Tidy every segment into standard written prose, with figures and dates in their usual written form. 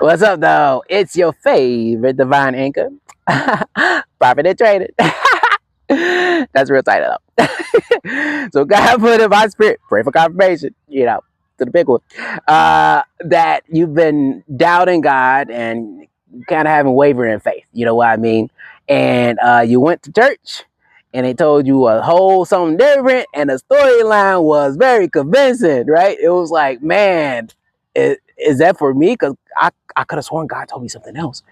What's up, though? It's your favorite divine anchor, Profit and Traded. That's real title. So God put in my spirit, pray for confirmation, to the big one, that you've been doubting God and kind of having wavering faith. You know what I mean? And you went to church and they told you a whole something different, and the storyline was very convincing, right? It was like, man, is that for me? Because I could have sworn God told me something else.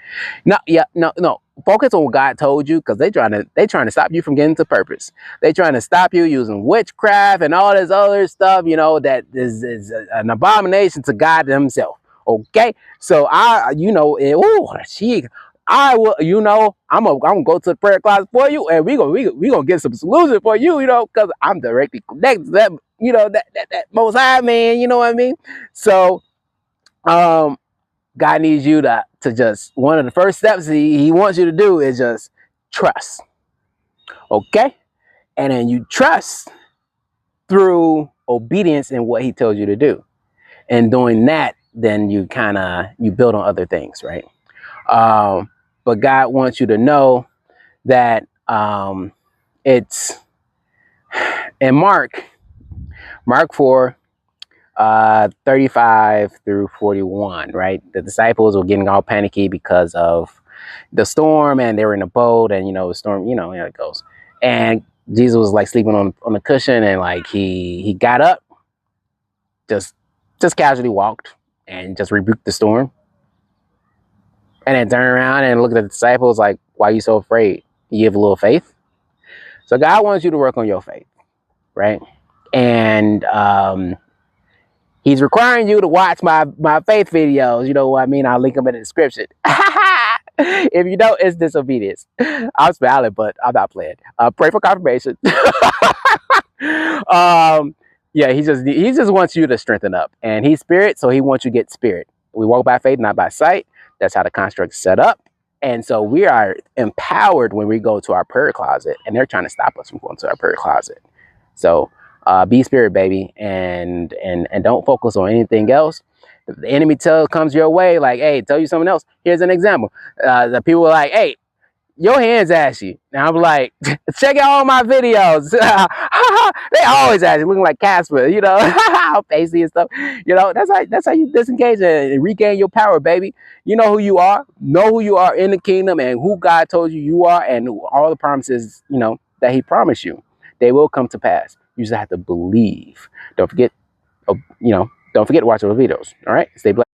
No, yeah, no. Focus on what God told you, because they trying to stop you from getting to purpose. They trying to stop you using witchcraft and all this other stuff, that is an abomination to God himself. Okay? So I will, I'm gonna go to the prayer closet for you, and we gonna get some solution for you, because I'm directly connected to that, that most high man, you know what I mean? So God needs you to just, one of the first steps he wants you to do is just trust. Okay? And then you trust through obedience in what he tells you to do. And doing that, then you build on other things, right? But God wants you to know that it's in Mark 4, 35 through 41, right? The disciples were getting all panicky because of the storm, and they were in a boat, and the storm, how it goes. And Jesus was like sleeping on the cushion, and like he got up, just casually walked and just rebuked the storm, and then turned around and looked at the disciples like, why are you so afraid? You have a little faith. So God wants you to work on your faith, right? And he's requiring you to watch my faith videos. You know what I mean? I'll link them in the description. If you don't, it's disobedience. I'm smiling, but I'm not playing. Pray for confirmation. Yeah, he just wants you to strengthen up, and he's spirit, so he wants you to get spirit. We walk by faith, not by sight. That's how the construct is set up. And so we are empowered when we go to our prayer closet, and they're trying to stop us from going to our prayer closet. So be spirit, baby, and don't focus on anything else. If the enemy comes your way, like, hey, tell you something else. Here's an example. The people are like, hey, your hand's ashy. And I'm like, check out all my videos. They always ashy, looking like Casper, all pasty and stuff. That's how you disengage and regain your power, baby. You know who you are. Know who you are in the kingdom, and who God told you are, and all the promises, that he promised you. They will come to pass. You just have to believe. Don't forget to watch those videos. All right? Stay blessed.